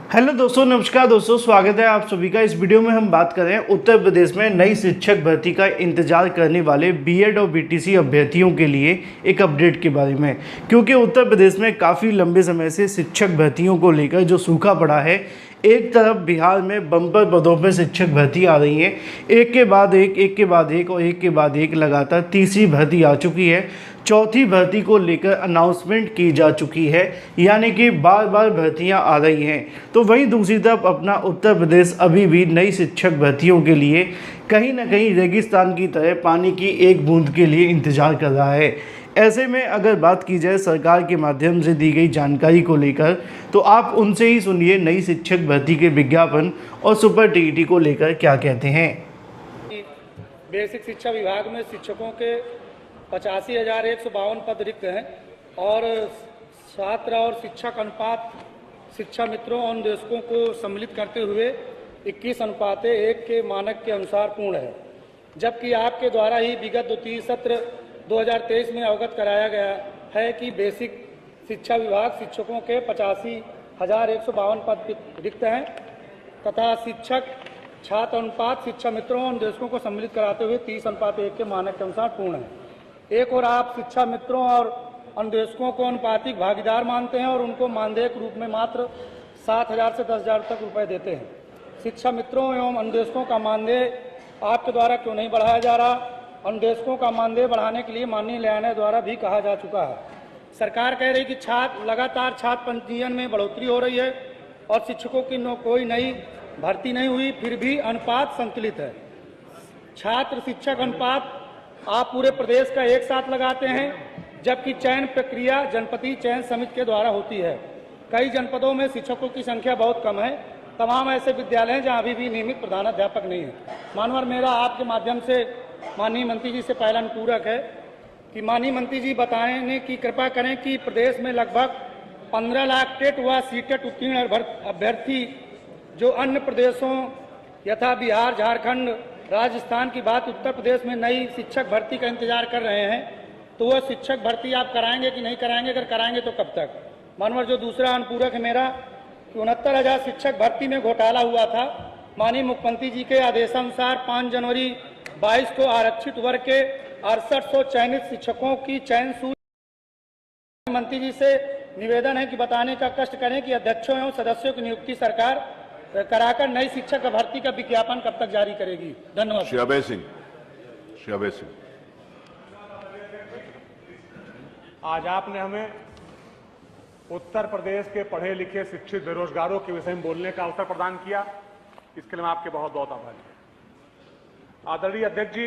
Hello दोस्तों, नमस्कार दोस्तों, स्वागत है आप सभी का। इस वीडियो में हम बात कर रहे हैं उत्तर प्रदेश में नई शिक्षक भर्ती का इंतजार करने वाले बीएड और बीटीसी अभ्यर्थियों के लिए एक अपडेट के बारे में। क्योंकि उत्तर प्रदेश में काफ़ी लंबे समय से शिक्षक भर्तियों को लेकर जो सूखा पड़ा है, एक तरफ बिहार में बम्पर पदों पर शिक्षक भर्ती आ रही है, एक के बाद एक लगातार तीसरी भर्ती आ चुकी है, चौथी भर्ती को लेकर अनाउंसमेंट की जा चुकी है, यानी कि बार बार भर्तियां आ रही हैं। तो वहीं दूसरी तरफ अपना उत्तर प्रदेश अभी भी नई शिक्षक भर्तियों के लिए कहीं ना कहीं रेगिस्तान की तरह पानी की एक बूंद के लिए इंतज़ार कर रहा है। ऐसे में अगर बात की जाए सरकार के माध्यम से दी गई जानकारी को लेकर, तो आप उनसे ही सुनिए नई शिक्षक भर्ती के विज्ञापन और सुपर टीईटी को लेकर क्या कहते हैं। बेसिक शिक्षा विभाग में शिक्षकों के 85,152 पद रिक्त हैं और छात्र और शिक्षक अनुपात शिक्षा मित्रों और निदेशकों को सम्मिलित करते हुए 21:1 के मानक के अनुसार पूर्ण है। जबकि आपके द्वारा ही विगत द्वितीय सत्र 2023 में अवगत कराया गया है कि बेसिक शिक्षा विभाग शिक्षकों के 85,152 पद रिक्त हैं तथा शिक्षक छात्र अनुपात शिक्षा मित्रों और निदेशकों को सम्मिलित कराते हुए 30:1 के मानक के अनुसार पूर्ण है। एक और आप शिक्षा मित्रों और अनुदेशकों को अनुपातिक भागीदार मानते हैं और उनको मानदेय के रूप में मात्र 7,000 से 10,000 तक रुपए देते हैं। शिक्षा मित्रों एवं अनुदेशकों का मानदेय आपके द्वारा क्यों नहीं बढ़ाया जा रहा? अनुदेशकों का मानदेय बढ़ाने के लिए माननीय न्यायालय द्वारा भी कहा जा चुका है। सरकार कह रही कि लगातार छात्र पंजीयन में बढ़ोतरी हो रही है और शिक्षकों की कोई नई भर्ती नहीं हुई, फिर भी अनुपात संतुलित है। छात्र शिक्षक अनुपात आप पूरे प्रदेश का एक साथ लगाते हैं, जबकि चयन प्रक्रिया जनपदीय चयन समिति के द्वारा होती है। कई जनपदों में शिक्षकों की संख्या बहुत कम है। तमाम ऐसे विद्यालय हैं जहां अभी भी नियमित प्रधानाध्यापक नहीं है। मानवर मेरा आपके माध्यम से माननीय मंत्री जी से पहला अनुपूरक है कि माननीय मंत्री जी बताने की कृपा करें कि प्रदेश में लगभग 15 लाख टेट व सीटेट उत्तीर्ण अभ्यर्थी जो अन्य प्रदेशों यथा बिहार, झारखंड, राजस्थान की बात उत्तर प्रदेश में नई शिक्षक भर्ती का इंतजार कर रहे हैं, तो वह शिक्षक भर्ती आप कराएंगे कि नहीं कराएंगे? अगर कराएंगे तो कब तक? मानवर जो दूसरा अनुपूरक है मेरा कि 69,000 शिक्षक भर्ती में घोटाला हुआ था। माननीय मुख्यमंत्री जी के आदेशानुसार 5 जनवरी 22 को आरक्षित वर्ग के 6800 चयनित शिक्षकों की चयन सूची मंत्री जी से निवेदन है कि बताने का कष्ट करें कि अध्यक्षों एवं सदस्यों की नियुक्ति सरकार कराकर नई शिक्षक भर्ती का विज्ञापन कब तक जारी करेगी? धन्यवाद। श्री अभय सिंह। आज आपने हमें उत्तर प्रदेश के पढ़े लिखे शिक्षित बेरोजगारों के विषय में बोलने का अवसर प्रदान किया, इसके लिए मैं आपके बहुत बहुत आभारी हूं। आदरणीय अध्यक्ष जी,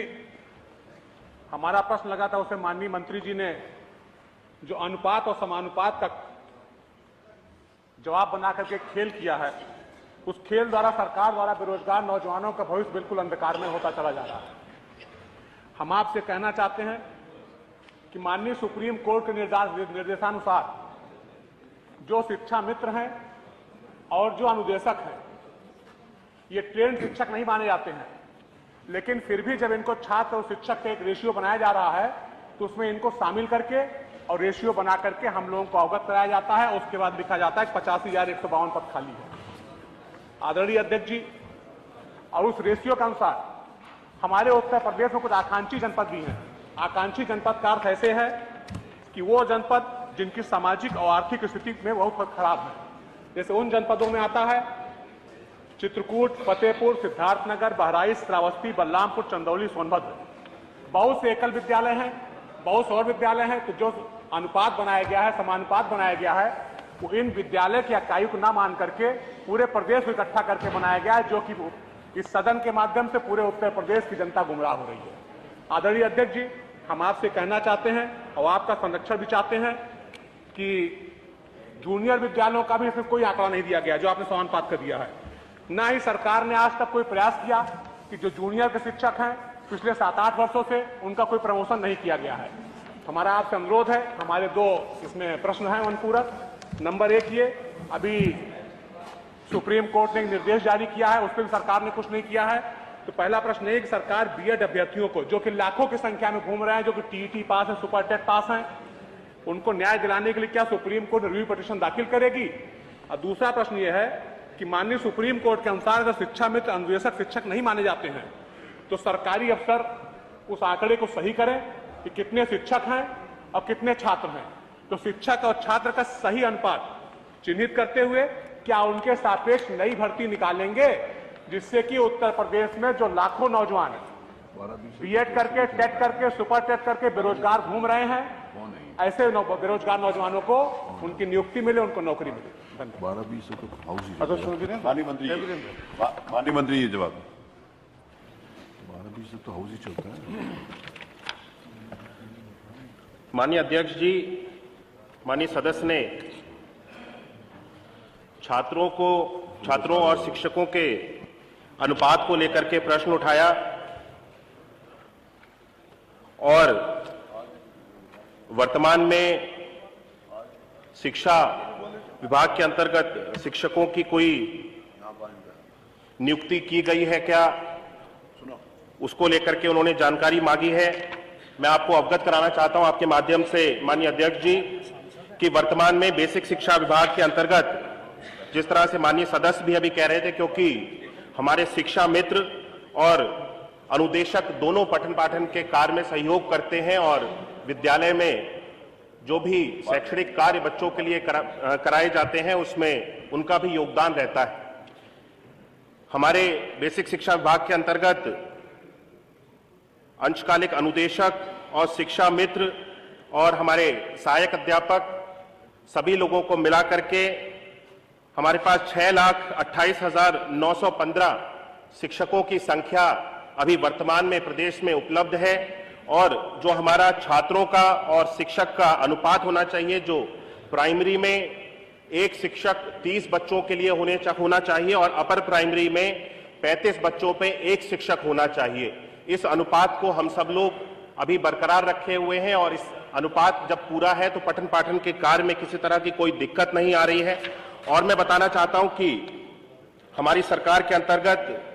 हमारा प्रश्न लगा था, उसे माननीय मंत्री जी ने जो अनुपात और समानुपात का जवाब बना करके खेल किया है, उस खेल द्वारा सरकार द्वारा बेरोजगार नौजवानों का भविष्य बिल्कुल अंधकार में होता चला जा रहा है। हम आपसे कहना चाहते हैं कि माननीय सुप्रीम कोर्ट के निर्देशानुसार जो शिक्षा मित्र हैं और जो अनुदेशक हैं, ये ट्रेंड शिक्षक नहीं माने जाते हैं, लेकिन फिर भी जब इनको छात्र और शिक्षक का एक रेशियो बनाया जा रहा है तो उसमें इनको शामिल करके और रेशियो बना करके हम लोगों को अवगत कराया जाता है। उसके बाद लिखा जाता है 85,152 पद खाली है। आदरणीय अध्यक्ष जी, और उस रेशियो के अनुसार हमारे उत्तर प्रदेश में कुछ आकांक्षी जनपद भी हैं। आकांक्षी जनपद का अर्थ ऐसे है कि वो जनपद जिनकी सामाजिक और आर्थिक स्थिति में बहुत खराब है। जैसे उन जनपदों में आता है चित्रकूट, फतेहपुर, सिद्धार्थनगर, बहराइच, श्रावस्ती, बलरामपुर, चंदौली, सोनभद्र। बहुत से एकल विद्यालय हैं, बहुत से और विद्यालय हैं। तो जो अनुपात बनाया गया है, समानुपात बनाया गया है, वो इन विद्यालय की इकाई को न मान करके पूरे प्रदेश को इकट्ठा करके बनाया गया है, जो कि इस सदन के माध्यम से पूरे उत्तर प्रदेश की जनता गुमराह हो रही है। आदरणीय अध्यक्ष जी, हम आपसे कहना चाहते हैं और आपका संरक्षण भी चाहते हैं कि जूनियर विद्यालयों का भी इसमें कोई आंकड़ा नहीं दिया गया जो आपने समानुपात कर दिया है। ना ही सरकार ने आज तक कोई प्रयास किया कि जो जूनियर के शिक्षक हैं पिछले 7-8 वर्षों से उनका कोई प्रमोशन नहीं किया गया है। हमारा आपसे अनुरोध है, हमारे 2 इसमें प्रश्न हैं अनुपूरक। नंबर 1 ये, अभी सुप्रीम कोर्ट ने निर्देश जारी किया है, उस पर भी सरकार ने कुछ नहीं किया है। तो पहला प्रश्न है कि सरकार बीएड अभ्यर्थियों को जो कि लाखों की संख्या में घूम रहे हैं, जो कि टीईटी पास है, सुपर टेट पास हैं, उनको न्याय दिलाने के लिए क्या सुप्रीम कोर्ट रिव्यू पिटीशन दाखिल करेगी? और दूसरा प्रश्न यह है कि माननीय सुप्रीम कोर्ट के अनुसार अगर शिक्षा मित्र अनुदेशक शिक्षक नहीं माने जाते हैं तो सरकारी अफसर उस आंकड़े को सही करें कि कितने शिक्षक हैं और कितने छात्र हैं। तो शिक्षक और छात्र का सही अनुपात चिन्हित करते हुए क्या उनके सापेक्ष नई भर्ती निकालेंगे, जिससे कि उत्तर प्रदेश में जो लाखों नौजवान बीएड करके, टेट करके, सुपर टेट करके बेरोजगार घूम रहे हैं, ऐसे बेरोजगार नौजवानों को उनकी नियुक्ति मिले, उनको नौकरी मिले। माननीय मंत्री ये जवाब 12-20 तो हाउस ही चलता है। माननीय अध्यक्ष जी, माननीय सदस्य ने छात्रों और शिक्षकों के अनुपात को लेकर के प्रश्न उठाया और वर्तमान में शिक्षा विभाग के अंतर्गत शिक्षकों की कोई नियुक्ति की गई है क्या, उसको लेकर के उन्होंने जानकारी मांगी है। मैं आपको अवगत कराना चाहता हूं आपके माध्यम से माननीय अध्यक्ष जी कि वर्तमान में बेसिक शिक्षा विभाग के अंतर्गत जिस तरह से माननीय सदस्य भी अभी कह रहे थे, क्योंकि हमारे शिक्षा मित्र और अनुदेशक दोनों पठन पाठन के कार्य में सहयोग करते हैं और विद्यालय में जो भी शैक्षणिक कार्य बच्चों के लिए कराए जाते हैं उसमें उनका भी योगदान रहता है। हमारे बेसिक शिक्षा विभाग के अंतर्गत अंशकालिक अनुदेशक और शिक्षा मित्र और हमारे सहायक अध्यापक सभी लोगों को मिला करके हमारे पास 6,28,915 शिक्षकों की संख्या अभी वर्तमान में प्रदेश में उपलब्ध है और जो हमारा छात्रों का और शिक्षक का अनुपात होना चाहिए, जो प्राइमरी में एक शिक्षक 30 बच्चों के लिए होना चाहिए और अपर प्राइमरी में 35 बच्चों पे एक शिक्षक होना चाहिए। इस अनुपात को हम सब लोग अभी बरकरार रखे हुए हैं और इस अनुपात जब पूरा है तो पठन पाठन के कार्य में किसी तरह की कोई दिक्कत नहीं आ रही है। और मैं बताना चाहता हूं कि हमारी सरकार के अंतर्गत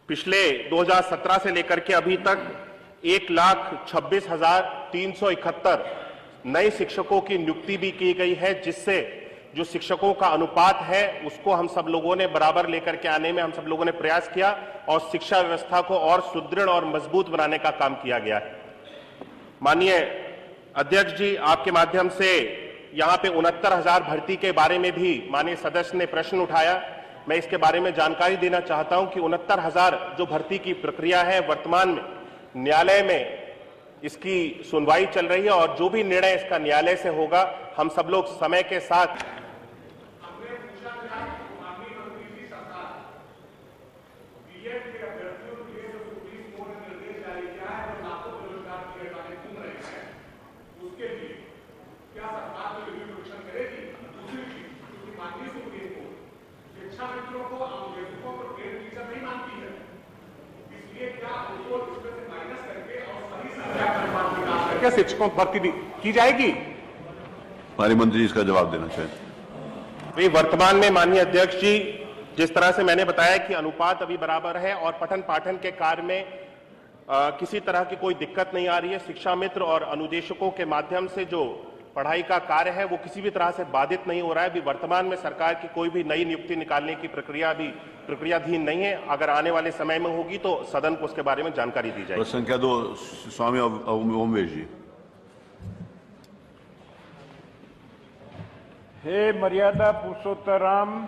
पिछले 2017 से लेकर के अभी तक 1,26,371 नए शिक्षकों की नियुक्ति भी की गई है, जिससे जो शिक्षकों का अनुपात है उसको हम सब लोगों ने बराबर लेकर के आने में हम सब लोगों ने प्रयास किया और शिक्षा व्यवस्था को और सुदृढ़ और मजबूत बनाने का काम किया गया है। माननीय अध्यक्ष जी, आपके माध्यम से यहां पे 69,000 भर्ती के बारे में भी माननीय सदस्य ने प्रश्न उठाया। मैं इसके बारे में जानकारी देना चाहता हूं कि 69,000 जो भर्ती की प्रक्रिया है वर्तमान में न्यायालय में इसकी सुनवाई चल रही है और जो भी निर्णय इसका न्यायालय से होगा हम सब लोग समय के साथ क्या शिक्षकों की भर्ती की जाएगी। माननीय मंत्री इसका जवाब देना चाहिए। वर्तमान में माननीय अध्यक्ष जी, जिस तरह से मैंने बताया कि अनुपात अभी बराबर है और पठन पाठन के कार्य में किसी तरह की कोई दिक्कत नहीं आ रही है। शिक्षा मित्र और अनुदेशकों के माध्यम से जो पढ़ाई का कार्य है वो किसी भी तरह से बाधित नहीं हो रहा है। अभी वर्तमान में सरकार की कोई भी नई नियुक्ति निकालने की प्रक्रिया अभी प्रक्रियाधीन नहीं है। अगर आने वाले समय में होगी तो सदन को उसके बारे में जानकारी दी जाएगी। संख्या 2 स्वामी ओमवेश जी। हे मर्यादा पुरुषोत्तम